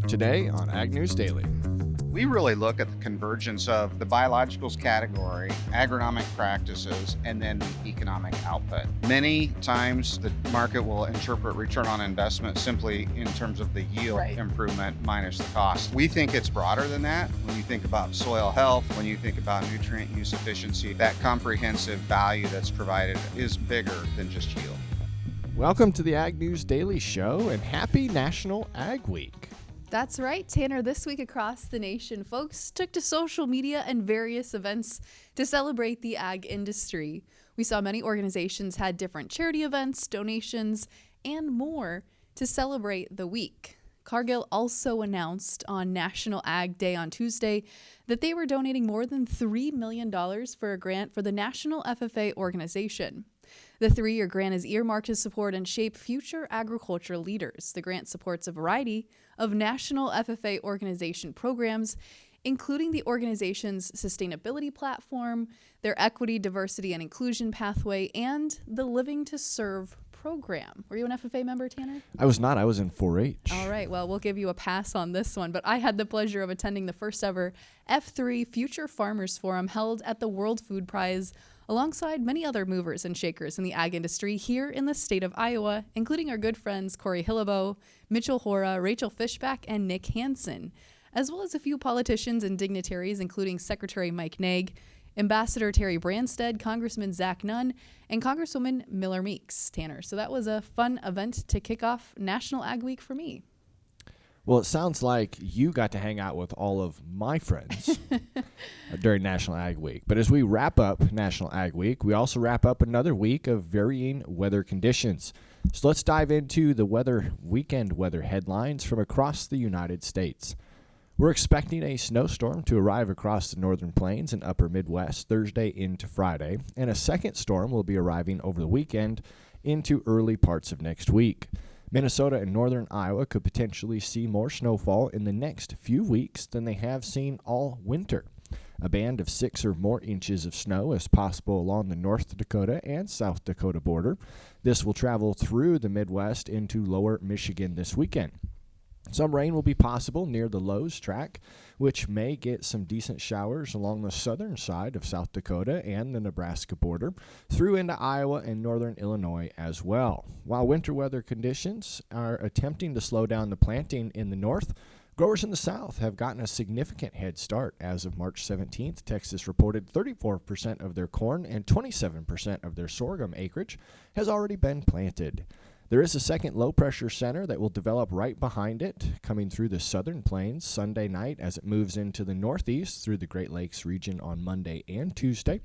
Today on Ag News Daily. We really look at the convergence of the biologicals category, agronomic practices, and then the economic output. Many times the market will interpret return on investment simply in terms of the yield improvement minus the cost. We think it's broader than that. When you think about soil health, when you think about nutrient use efficiency, that comprehensive value that's provided is bigger than just yield. Welcome to the Ag News Daily Show and happy National Ag Week. That's right, Tanner. This week across the nation, folks took to social media and various events to celebrate the ag industry. We saw many organizations had different charity events, donations, and more to celebrate the week. Cargill also announced on National Ag Day on Tuesday that they were donating more than $3 million for a grant for the National FFA organization. The 3-year grant is earmarked to support and shape future agriculture leaders. The grant supports a variety of national FFA organization programs, including the organization's sustainability platform, their equity, diversity, and inclusion pathway, and the Living to Serve program. Were you an FFA member, Tanner? I was not. I was in 4-H. All right. Well, we'll give you a pass on this one. But I had the pleasure of attending the first ever F3 Future Farmers Forum held at the World Food Prize alongside many other movers and shakers in the ag industry here in the state of Iowa, including our good friends Corey Hillebo, Mitchell Hora, Rachel Fishback, and Nick Hansen, as well as a few politicians and dignitaries, including Secretary Mike Naig, Ambassador Terry Branstad, Congressman Zach Nunn, and Congresswoman Miller Meeks, Tanner. So that was a fun event to kick off National Ag Week for me. Well, it sounds like you got to hang out with all of my friends during National Ag Week. But as we wrap up National Ag Week, we also wrap up another week of varying weather conditions. So let's dive into the weekend weather headlines from across the United States. We're expecting a snowstorm to arrive across the northern plains and upper Midwest Thursday into Friday, and a second storm will be arriving over the weekend into early parts of next week. Minnesota and northern Iowa could potentially see more snowfall in the next few weeks than they have seen all winter. A band of 6 or more inches of snow is possible along the North Dakota and South Dakota border. This will travel through the Midwest into lower Michigan this weekend. Some rain will be possible near the Lowe's track, which may get some decent showers along the southern side of South Dakota and the Nebraska border, through into Iowa and northern Illinois as well. While winter weather conditions are attempting to slow down the planting in the north, growers in the south have gotten a significant head start. As of March 17th, Texas reported 34% of their corn and 27% of their sorghum acreage has already been planted. There is a second low-pressure center that will develop right behind it, coming through the southern plains Sunday night as it moves into the northeast through the Great Lakes region on Monday and Tuesday.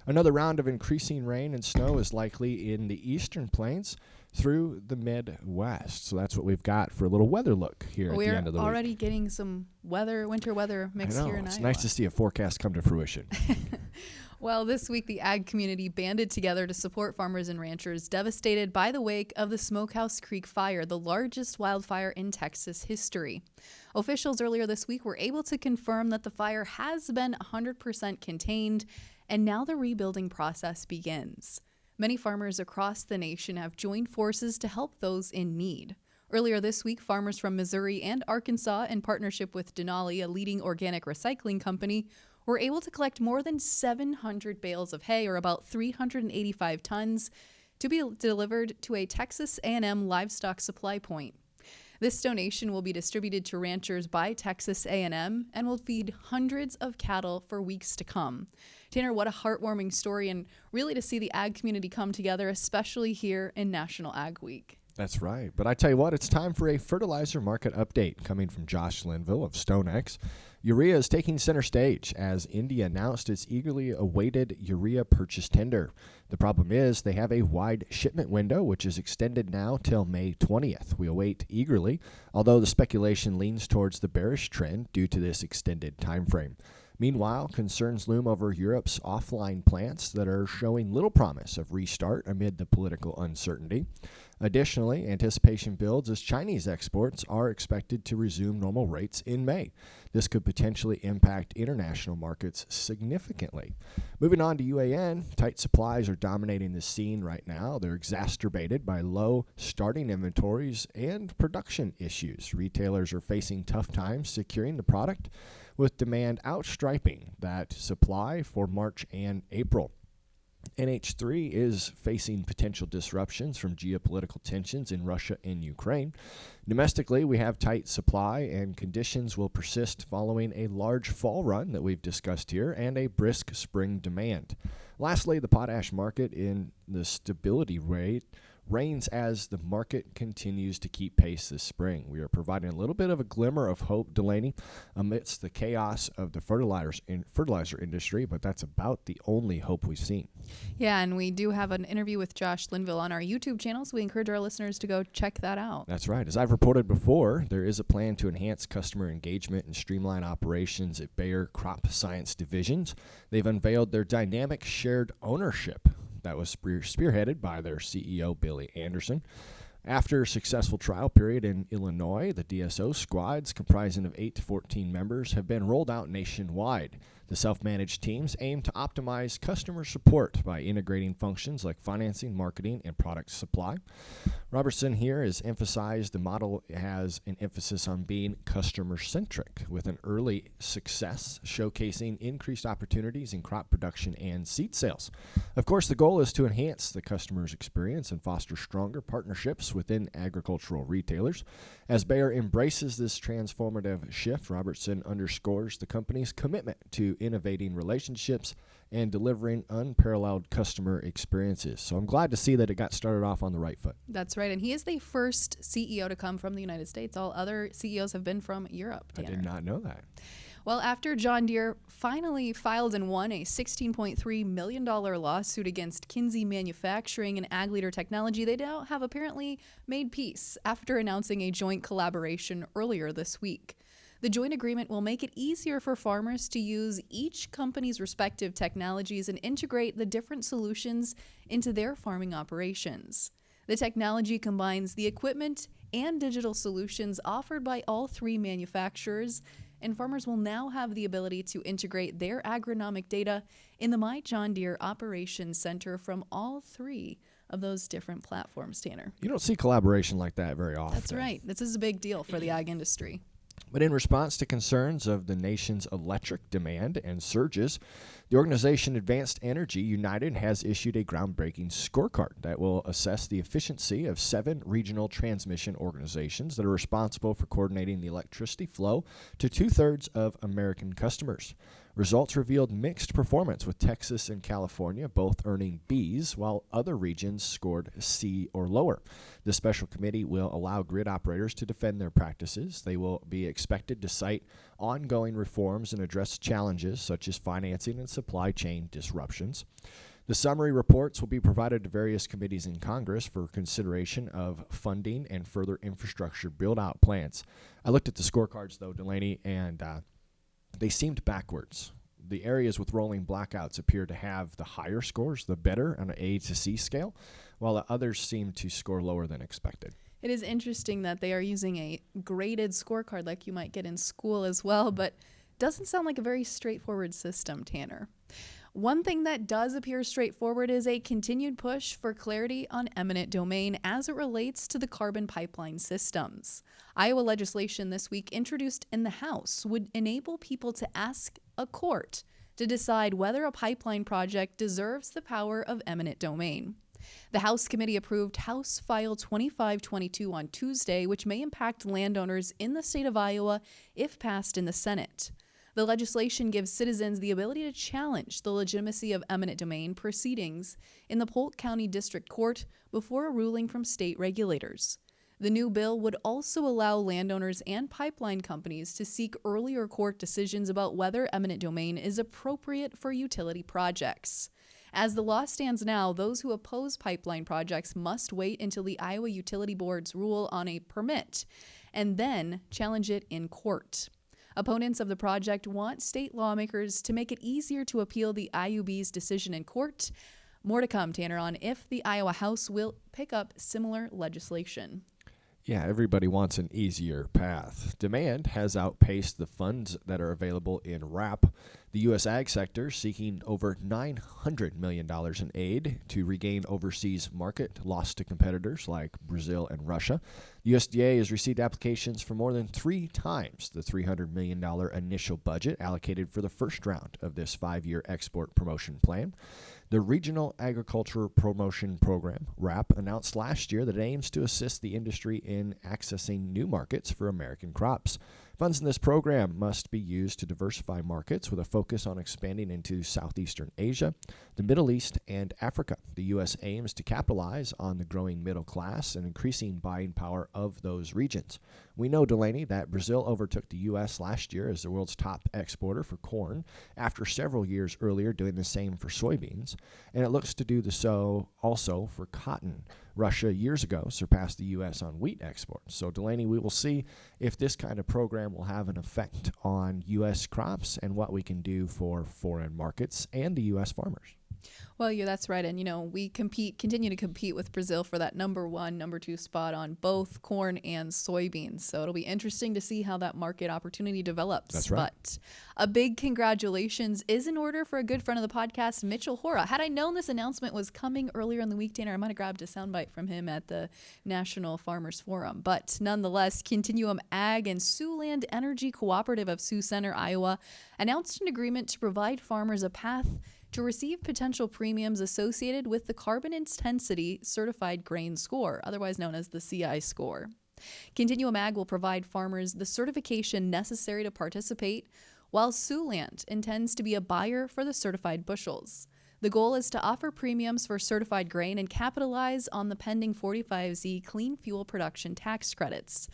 Another round of increasing rain and snow is likely in the eastern plains through the Midwest. So that's what we've got for a little weather look here at the end of the week. We're already getting some winter weather mix here in Iowa. It's nice to see a forecast come to fruition. Well, this week the ag community banded together to support farmers and ranchers devastated by the wake of the Smokehouse Creek fire, the largest wildfire in Texas history. Officials earlier this week were able to confirm that the fire has been 100% contained, and now the rebuilding process begins. Many farmers across the nation have joined forces to help those in need. Earlier this week, farmers from Missouri and Arkansas, in partnership with Denali, a leading organic recycling company, were able to collect more than 700 bales of hay, or about 385 tons, to be delivered to a Texas A&M livestock supply point. This donation will be distributed to ranchers by Texas A&M and will feed hundreds of cattle for weeks to come. Tanner, what a heartwarming story, and really to see the ag community come together, especially here in National Ag Week. That's right. But I tell you what, it's time for a fertilizer market update coming from Josh Linville of StoneX. Urea is taking center stage as India announced its eagerly awaited urea purchase tender. The problem is they have a wide shipment window, which is extended now till May 20th. We await eagerly, although the speculation leans towards the bearish trend due to this extended time frame. Meanwhile, concerns loom over Europe's offline plants that are showing little promise of restart amid the political uncertainty. Additionally, anticipation builds as Chinese exports are expected to resume normal rates in May. This could potentially impact international markets significantly. Moving on to UAN, tight supplies are dominating the scene right now. They're exacerbated by low starting inventories and production issues. Retailers are facing tough times securing the product, with demand outstripping that supply for March and April. NH3 is facing potential disruptions from geopolitical tensions in Russia and Ukraine. Domestically, we have tight supply, and conditions will persist following a large fall run that we've discussed here and a brisk spring demand. Lastly, the potash market in the stability rate reigns as the market continues to keep pace this spring. We are providing a little bit of a glimmer of hope, Delaney, amidst the chaos of the fertilizer industry, but that's about the only hope we've seen. Yeah, and we do have an interview with Josh Linville on our YouTube channel, so we encourage our listeners to go check that out. That's right. As I've reported before, there is a plan to enhance customer engagement and streamline operations at Bayer Crop Science Divisions. They've unveiled their dynamic shared ownership that was spearheaded by their CEO, Billy Anderson. After a successful trial period in Illinois, the DSO squads, comprising of 8 to 14 members, have been rolled out nationwide. The self-managed teams aim to optimize customer support by integrating functions like financing, marketing, and product supply. Robertson here has emphasized the model has an emphasis on being customer-centric, with an early success showcasing increased opportunities in crop production and seed sales. Of course, the goal is to enhance the customer's experience and foster stronger partnerships within agricultural retailers. As Bayer embraces this transformative shift, Robertson underscores the company's commitment to innovating relationships and delivering unparalleled customer experiences. So I'm glad to see that it got started off on the right foot. That's right. And he is the first CEO to come from the United States. All other CEOs have been from Europe, Tanner. I did not know that. Well, after John Deere finally filed and won a $16.3 million lawsuit against Kinsey Manufacturing and Ag Leader Technology, they now have apparently made peace after announcing a joint collaboration earlier this week. The joint agreement will make it easier for farmers to use each company's respective technologies and integrate the different solutions into their farming operations. The technology combines the equipment and digital solutions offered by all three manufacturers, and farmers will now have the ability to integrate their agronomic data in the My John Deere Operations Center from all three of those different platforms, Tanner. You don't see collaboration like that very often. That's right. This is a big deal for the ag industry. But in response to concerns of the nation's electric demand and surges, the organization Advanced Energy United has issued a groundbreaking scorecard that will assess the efficiency of 7 regional transmission organizations that are responsible for coordinating the electricity flow to 2/3 of American customers. Results revealed mixed performance, with Texas and California both earning Bs, while other regions scored C or lower. The special committee will allow grid operators to defend their practices. They will be expected to cite ongoing reforms and address challenges such as financing and supply chain disruptions. The summary reports will be provided to various committees in Congress for consideration of funding and further infrastructure build-out plans. I looked at the scorecards, though, Delaney, and they seemed backwards. The areas with rolling blackouts appear to have the higher scores, the better, on an A to C scale, while the others seem to score lower than expected. It is interesting that they are using a graded scorecard like you might get in school as well, but doesn't sound like a very straightforward system, Tanner. One thing that does appear straightforward is a continued push for clarity on eminent domain as it relates to the carbon pipeline systems. Iowa legislation this week introduced in the House would enable people to ask a court to decide whether a pipeline project deserves the power of eminent domain. The House committee approved House File 2522 on Tuesday, which may impact landowners in the state of Iowa if passed in the Senate. The legislation gives citizens the ability to challenge the legitimacy of eminent domain proceedings in the Polk County District Court before a ruling from state regulators. The new bill would also allow landowners and pipeline companies to seek earlier court decisions about whether eminent domain is appropriate for utility projects. As the law stands now, those who oppose pipeline projects must wait until the Iowa Utility Board's rule on a permit and then challenge it in court. Opponents of the project want state lawmakers to make it easier to appeal the IUB's decision in court. More to come, Tanner, on if the Iowa House will pick up similar legislation. Yeah, everybody wants an easier path. Demand has outpaced the funds that are available in RAP. The U.S. ag sector seeking over $900 million in aid to regain overseas market lost to competitors like Brazil and Russia. The USDA has received applications for more than 3 times the $300 million initial budget allocated for the first round of this 5-year export promotion plan. The Regional Agriculture Promotion Program, RAP, announced last year that it aims to assist the industry in accessing new markets for American crops. Funds in this program must be used to diversify markets with a focus on expanding into Southeastern Asia, the Middle East, and Africa. The U.S. aims to capitalize on the growing middle class and increasing buying power of those regions. We know, Delaney, that Brazil overtook the U.S. last year as the world's top exporter for corn after several years earlier doing the same for soybeans, and it looks to do so also for cotton. Russia years ago surpassed the U.S. on wheat exports. So, Delaney, we will see if this kind of program will have an effect on U.S. crops and what we can do for foreign markets and the U.S. farmers. Well, yeah, that's right. And, we continue to compete with Brazil for that number 1, number 2 spot on both corn and soybeans. So it'll be interesting to see how that market opportunity develops. That's right. But a big congratulations is in order for a good friend of the podcast, Mitchell Hora. Had I known this announcement was coming earlier in the week, Tanner, I might have grabbed a soundbite from him at the National Farmers Forum. But nonetheless, Continuum Ag and Siouxland Energy Cooperative of Sioux Center, Iowa, announced an agreement to provide farmers a path to receive potential premiums associated with the Carbon Intensity Certified Grain Score, otherwise known as the CI score. Continuum Ag will provide farmers the certification necessary to participate, while Siouxland intends to be a buyer for the certified bushels. The goal is to offer premiums for certified grain and capitalize on the pending 45Z clean fuel production tax credits.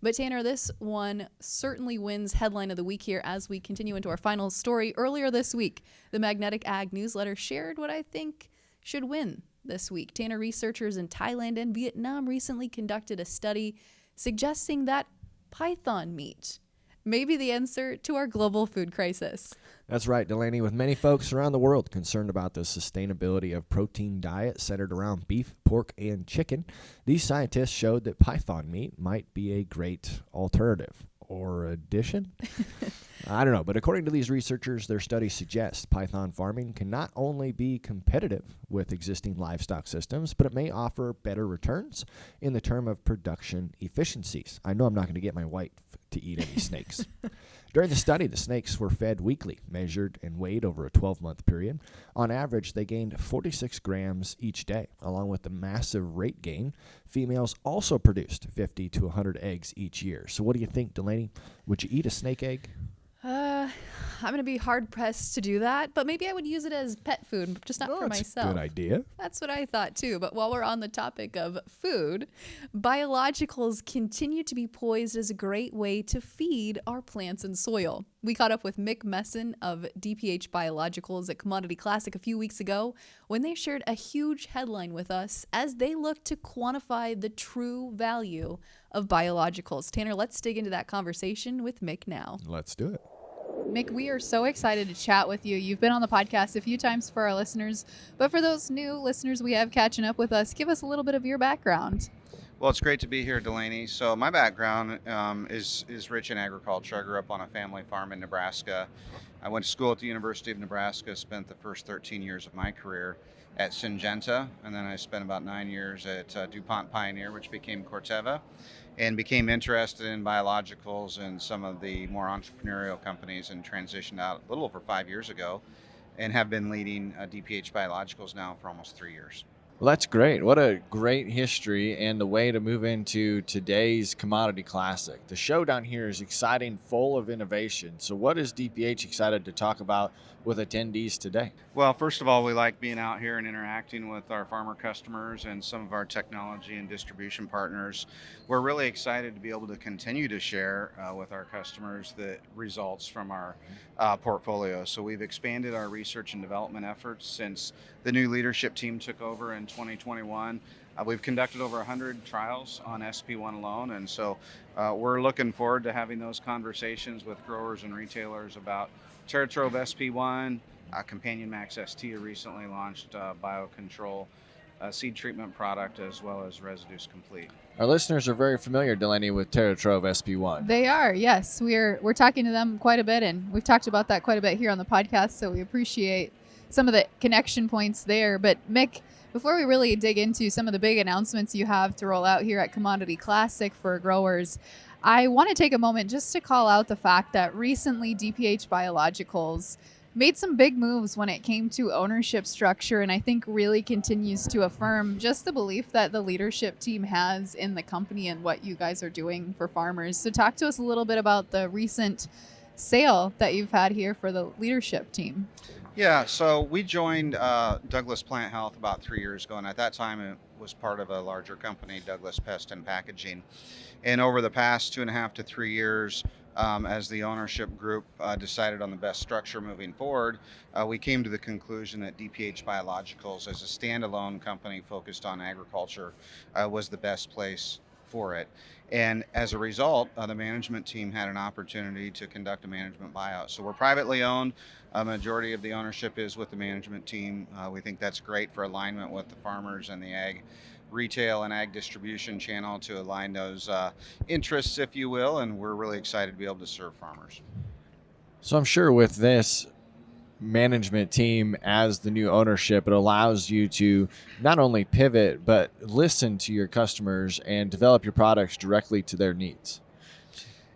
But Tanner, this one certainly wins headline of the week here as we continue into our final story. Earlier this week, the Magnetic Ag newsletter shared what I think should win this week. Tanner, researchers in Thailand and Vietnam recently conducted a study suggesting that python meat may be the answer to our global food crisis. That's right, Delaney. With many folks around the world concerned about the sustainability of protein diet centered around beef, pork, and chicken, these scientists showed that python meat might be a great alternative. Or addition? I don't know, but according to these researchers, their study suggests python farming can not only be competitive with existing livestock systems, but it may offer better returns in the term of production efficiencies. I know I'm not going to get my wife to eat any snakes. During the study, the snakes were fed weekly, measured and weighed over a 12-month period. On average, they gained 46 grams each day. Along with the massive rate gain, females also produced 50 to 100 eggs each year. So what do you think, Delaney? Would you eat a snake egg? I'm going to be hard-pressed to do that, but maybe I would use it as pet food, just not for myself. Good idea. That's what I thought, too. But while we're on the topic of food, biologicals continue to be poised as a great way to feed our plants and soil. We caught up with Mick Messman of DPH Biologicals at Commodity Classic a few weeks ago when they shared a huge headline with us as they look to quantify the true value of biologicals. Tanner, let's dig into that conversation with Mick now. Let's do it. Mick, we are so excited to chat with you. You've been on the podcast a few times for our listeners, but for those new listeners we have catching up with us, give us a little bit of your background. Well, it's great to be here, Delaney. So my background is rich in agriculture. I grew up on a family farm in Nebraska. I went to school at the University of Nebraska, spent the first 13 years of my career at Syngenta, and then I spent about 9 years at DuPont Pioneer, which became Corteva, and became interested in biologicals and some of the more entrepreneurial companies and transitioned out a little over 5 years ago and have been leading DPH Biologicals now for almost 3 years. Well, that's great. What a great history and the way to move into today's Commodity Classic. The show down here is exciting, full of innovation. So what is DPH excited to talk about with attendees today? Well, first of all, we like being out here and interacting with our farmer customers and some of our technology and distribution partners. We're really excited to be able to continue to share with our customers the results from our portfolio. So we've expanded our research and development efforts since the new leadership team took over in 2021. We've conducted over 100 trials on SP1 alone, and so we're looking forward to having those conversations with growers and retailers about TerraTrove SP1, Companion Max ST, a recently launched biocontrol seed treatment product, as well as Residues Complete. Our listeners are very familiar, Delaney, with TerraTrove SP1. They are, yes. We're talking to them quite a bit, and we've talked about that quite a bit here on the podcast, so we appreciate some of the connection points there. But Mick, before we really dig into some of the big announcements you have to roll out here at Commodity Classic for growers, I want to take a moment just to call out the fact that recently DPH Biologicals made some big moves when it came to ownership structure, and I think really continues to affirm just the belief that the leadership team has in the company and what you guys are doing for farmers. So talk to us a little bit about the recent sale that you've had here for the leadership team. Yeah, so we joined Douglas Plant Health about 3 years ago, and at that time it was part of a larger company, Douglas Pest and Packaging. And over the past 2.5 to 3 years, as the ownership group decided on the best structure moving forward, we came to the conclusion that DPH Biologicals, as a standalone company focused on agriculture, was the best place for it. And as a result, the management team had an opportunity to conduct a management buyout. So we're privately owned. A majority of the ownership is with the management team. We think that's great for alignment with the farmers and the ag retail and ag distribution channel to align those interests, if you will, and we're really excited to be able to serve farmers. So I'm sure with this management team as the new ownership, it allows you to not only pivot, but listen to your customers and develop your products directly to their needs.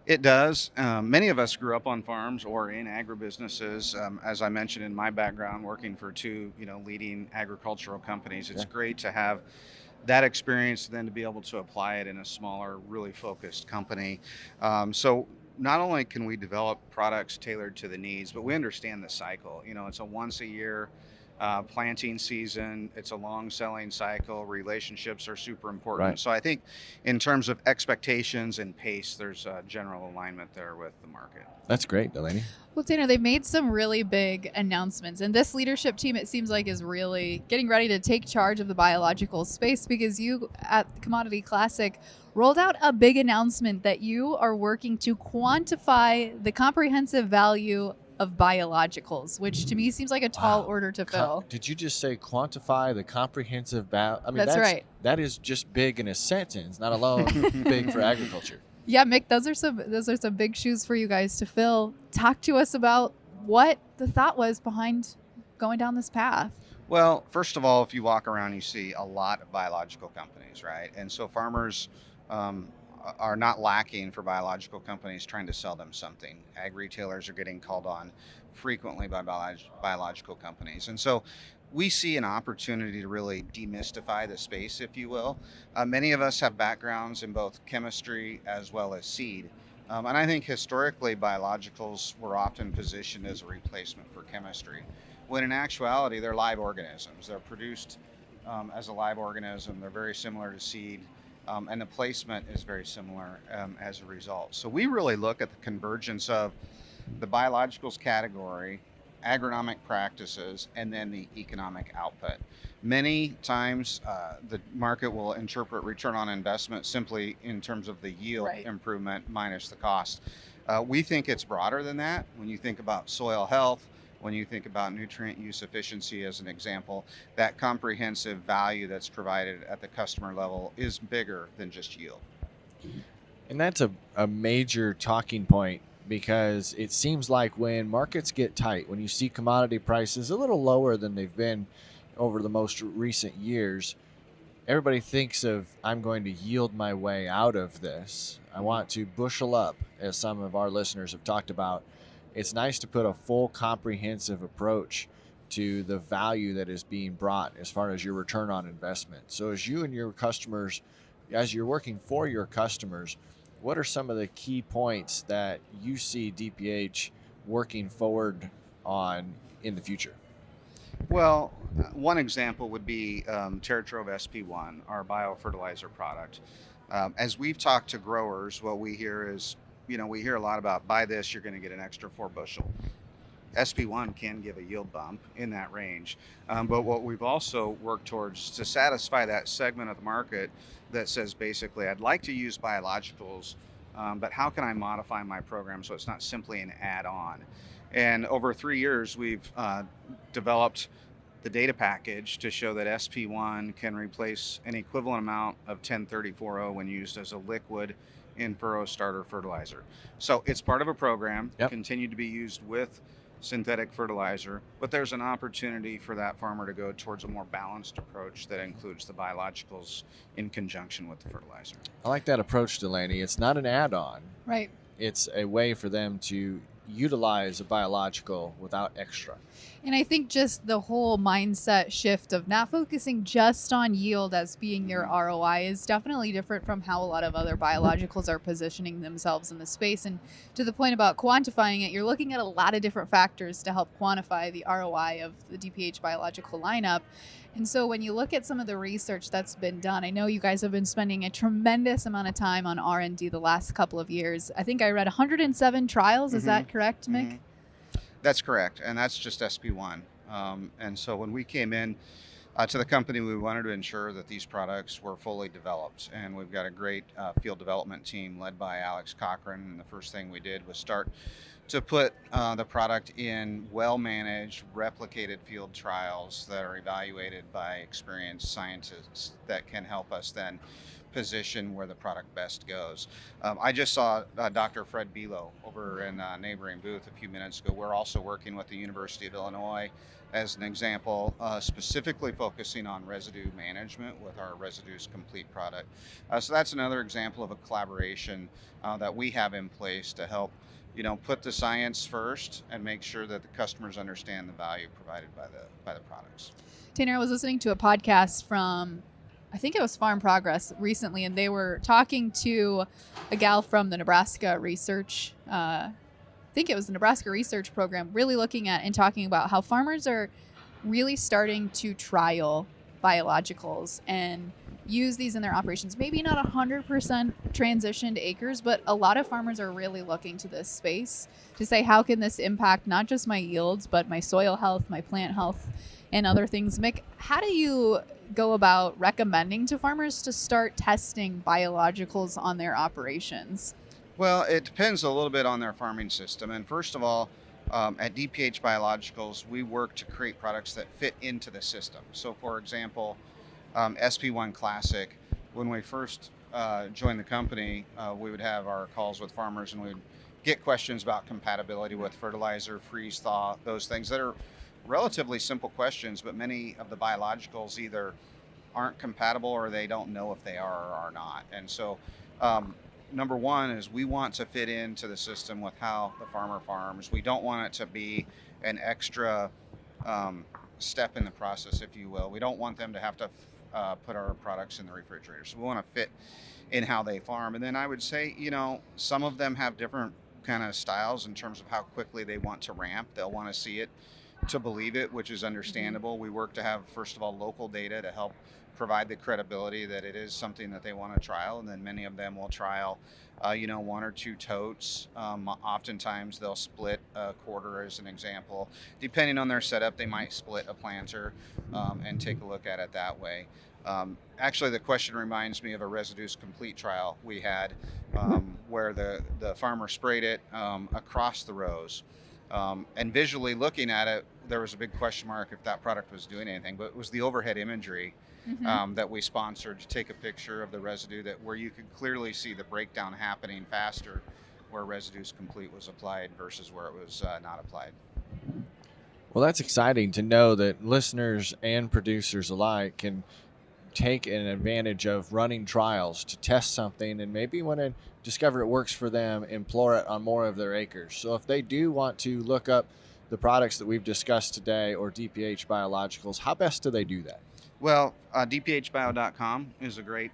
It does. Many of us grew up on farms or in agribusinesses. As I mentioned in my background, working for two, leading agricultural companies, it's great to have that experience, then to be able to apply it in a smaller, really focused company. So not only can we develop products tailored to the needs, but we understand the cycle. It's a once a year planting season. It's a long selling cycle. Relationships are super important. Right. So I think in terms of expectations and pace, there's a general alignment there with the market. That's great, Delaney. Well, Tanner, they've made some really big announcements, and this leadership team, it seems like, is really getting ready to take charge of the biological space, because you at Commodity Classic rolled out a big announcement that you are working to quantify the comprehensive value of biologicals, which to me seems like a tall order to fill. Did you just say quantify the comprehensive value? I mean, That's right. That is just big in a sentence, not alone big for agriculture. Yeah, Mick, those are some big shoes for you guys to fill. Talk to us about what the thought was behind going down this path. Well, first of all, if you walk around, you see a lot of biological companies, right? And so farmers are not lacking for biological companies trying to sell them something. Ag retailers are getting called on frequently by biological companies. And so we see an opportunity to really demystify the space, if you will. Many of us have backgrounds in both chemistry as well as seed. And I think historically biologicals were often positioned as a replacement for chemistry, when in actuality they're live organisms. They're produced as a live organism. They're very similar to seed. And the placement is very similar as a result. So we really look at the convergence of the biologicals category, agronomic practices, and then the economic output. Many times the market will interpret return on investment simply in terms of the yield improvement minus the cost. We think it's broader than that. When you think about soil health, when you think about nutrient use efficiency as an example, that comprehensive value that's provided at the customer level is bigger than just yield. And that's a major talking point, because it seems like when markets get tight, when you see commodity prices a little lower than they've been over the most recent years, everybody thinks of, I'm going to yield my way out of this. I want to bushel up, as some of our listeners have talked about. It's nice to put a full comprehensive approach to the value that is being brought as far as your return on investment. So as you and your customers, as you're working for your customers, what are some of the key points that you see DPH working forward on in the future? Well, one example would be TerraTrove SP1, our biofertilizer product. As we've talked to growers, what we hear is, we hear a lot about, buy this, you're going to get an extra 4 bushel. SP1 can give a yield bump in that range. But what we've also worked towards to satisfy that segment of the market that says basically, I'd like to use biologicals, but how can I modify my program so it's not simply an add-on? And over 3 years, we've developed the data package to show that SP1 can replace an equivalent amount of 1034O when used as a liquid in furrow starter fertilizer. So it's part of a program, continued to be used with synthetic fertilizer, but there's an opportunity for that farmer to go towards a more balanced approach that includes the biologicals in conjunction with the fertilizer. I like that approach, Delaney. It's not an add-on. Right. It's a way for them to utilize a biological without extra. And I think just the whole mindset shift of not focusing just on yield as being your ROI is definitely different from how a lot of other biologicals are positioning themselves in the space. And to the point about quantifying it, you're looking at a lot of different factors to help quantify the ROI of the DPH biological lineup. And so when you look at some of the research that's been done, I know you guys have been spending a tremendous amount of time on R&D the last couple of years. I think I read 107 trials. Is that correct, Mick? That's correct, and that's just SP1. And so when we came in to the company, we wanted to ensure that these products were fully developed, and we've got a great field development team led by Alex Cochran. And the first thing we did was start to put the product in well-managed, replicated field trials that are evaluated by experienced scientists that can help us then position where the product best goes. I just saw Dr. Fred Bilo over in a neighboring booth a few minutes ago. We're also working with the University of Illinois as an example, specifically focusing on residue management with our Residues Complete product. So that's another example of a collaboration that we have in place to help put the science first and make sure that the customers understand the value provided by the products. Tanner, I was listening to a podcast from, I think it was Farm Progress recently, and they were talking to a gal from the Nebraska research, I think it was the Nebraska research program, really looking at and talking about how farmers are really starting to trial biologicals and use these in their operations. Maybe not 100% transitioned acres, but a lot of farmers are really looking to this space to say, how can this impact not just my yields, but my soil health, my plant health, and other things. Mick, how do you go about recommending to farmers to start testing biologicals on their operations? Well, it depends a little bit on their farming system. And first of all, at DPH Biologicals, we work to create products that fit into the system. So for example, SP1 Classic, when we first joined the company, we would have our calls with farmers and we would get questions about compatibility with fertilizer, freeze thaw, those things that are relatively simple questions, but many of the biologicals either aren't compatible or they don't know if they are or are not. And so number one is we want to fit into the system with how the farmer farms. We don't want it to be an extra step in the process, if you will. We don't want them to have to put our products in the refrigerator. So we want to fit in how they farm. And then I would say, some of them have different kind of styles in terms of how quickly they want to ramp. They'll want to see it to believe it, which is understandable. We work to have, first of all, local data to help provide the credibility that it is something that they want to trial. And then many of them will trial, 1 or 2 totes. Oftentimes they'll split a quarter as an example. Depending on their setup, they might split a planter and take a look at it that way. Actually, the question reminds me of a Residues Complete trial we had where the farmer sprayed it across the rows. And visually looking at it, there was a big question mark if that product was doing anything, but it was the overhead imagery that we sponsored to take a picture of the residue where you could clearly see the breakdown happening faster where Residues Complete was applied versus where it was not applied. Well, that's exciting to know that listeners and producers alike can take an advantage of running trials to test something, and maybe when they discover it works for them, employ it on more of their acres. So if they do want to look up the products that we've discussed today or DPH Biologicals, how best do they do that? Well, dphbio.com is a great,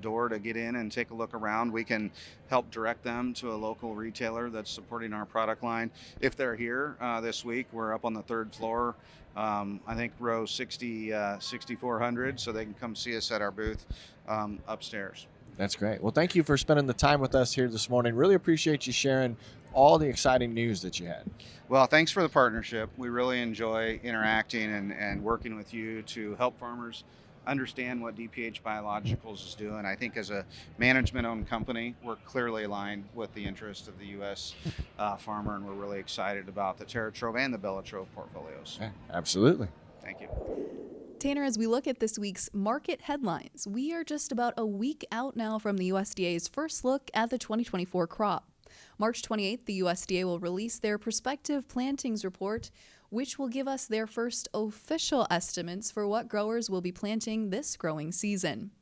door to get in and take a look around. We can help direct them to a local retailer that's supporting our product line. If they're here this week, we're up on the 3rd floor, I think row 6400, so they can come see us at our booth upstairs. That's great. Well, thank you for spending the time with us here this morning. Really appreciate you sharing all the exciting news that you had. Well, thanks for the partnership. We really enjoy interacting and working with you to help farmers understand what DPH Biologicals is doing. I think as a management-owned company, we're clearly aligned with the interest of the U.S. Farmer, and we're really excited about the Terratrove and the Bellatrove portfolios. Yeah, absolutely. Thank you. Tanner, as we look at this week's market headlines, we are just about a week out now from the USDA's first look at the 2024 crop. March 28th, the USDA will release their prospective plantings report, which will give us their first official estimates for what growers will be planting this growing season.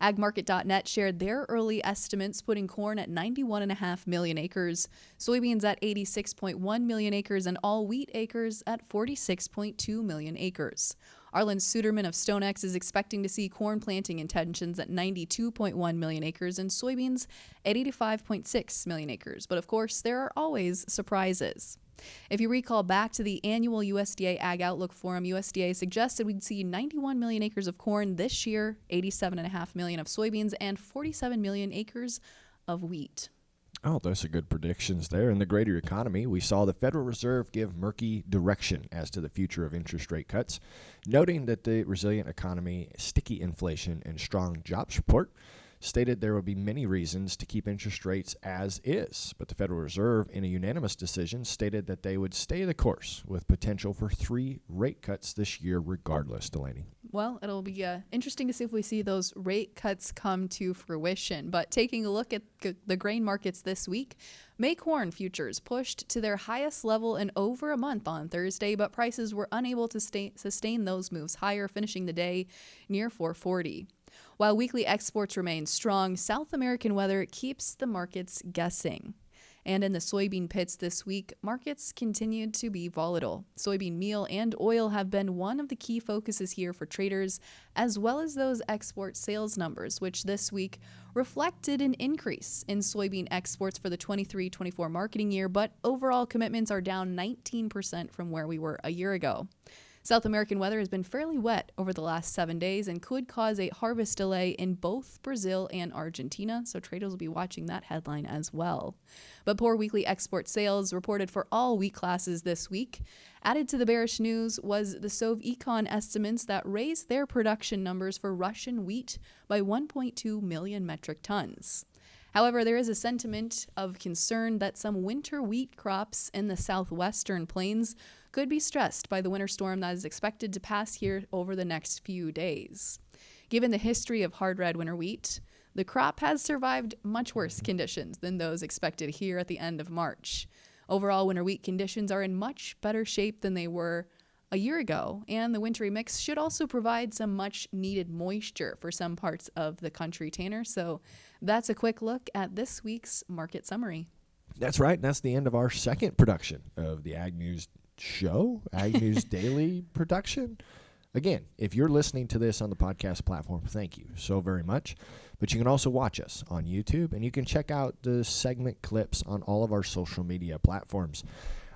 AgMarket.net shared their early estimates, putting corn at 91.5 million acres, soybeans at 86.1 million acres, and all wheat acres at 46.2 million acres. Arlen Suderman of StoneX is expecting to see corn planting intentions at 92.1 million acres and soybeans at 85.6 million acres. But of course, there are always surprises. If you recall back to the annual USDA Ag Outlook Forum, USDA suggested we'd see 91 million acres of corn this year, 87.5 million of soybeans, and 47 million acres of wheat. Oh, those are good predictions there. In the greater economy, we saw the Federal Reserve give murky direction as to the future of interest rate cuts, noting that the resilient economy, sticky inflation, and strong jobs report stated there would be many reasons to keep interest rates as is. But the Federal Reserve, in a unanimous decision, stated that they would stay the course with potential for 3 rate cuts this year regardless, Delaney. Well, it'll be interesting to see if we see those rate cuts come to fruition. But taking a look at the grain markets this week, May corn futures pushed to their highest level in over a month on Thursday, but prices were unable to sustain those moves higher, finishing the day near $4.40. While weekly exports remain strong, South American weather keeps the markets guessing. And in the soybean pits this week, markets continued to be volatile. Soybean meal and oil have been one of the key focuses here for traders, as well as those export sales numbers, which this week reflected an increase in soybean exports for the 23-24 marketing year, but overall commitments are down 19% from where we were a year ago. South American weather has been fairly wet over the last 7 days and could cause a harvest delay in both Brazil and Argentina, so traders will be watching that headline as well. But poor weekly export sales reported for all wheat classes this week. Added to the bearish news was the Sovecon estimates that raised their production numbers for Russian wheat by 1.2 million metric tons. However, there is a sentiment of concern that some winter wheat crops in the southwestern plains could be stressed by the winter storm that is expected to pass here over the next few days. Given the history of hard red winter wheat, the crop has survived much worse conditions than those expected here at the end of March. Overall, winter wheat conditions are in much better shape than they were a year ago, and the wintry mix should also provide some much needed moisture for some parts of the country, Tanner. So that's a quick look at this week's market summary. That's right. That's the end of our second production of the Ag News show, Ag News Daily production. Again, if you're listening to this on the podcast platform, thank you so very much. But you can also watch us on YouTube, and you can check out the segment clips on all of our social media platforms.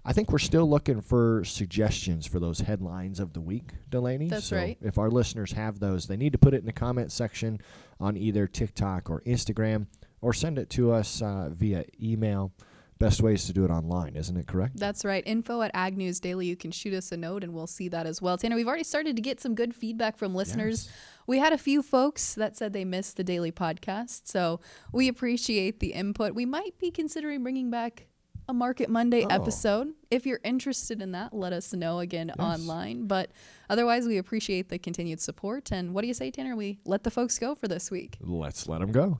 I think we're still looking for suggestions for those headlines of the week, Delaney. That's so right. If our listeners have those, they need to put it in the comment section on either TikTok or Instagram, or send it to us via email. Best ways to do it online, isn't it correct? That's right. Info@Ag News Daily. You can shoot us a note and we'll see that as well. Tanner, we've already started to get some good feedback from listeners. Yes. We had a few folks that said they missed the daily podcast, so we appreciate the input. We might be considering bringing back a Market Monday episode. If you're interested in that, let us know again online. But otherwise, we appreciate the continued support. And what do you say, Tanner? We let the folks go for this week. Let's let them go.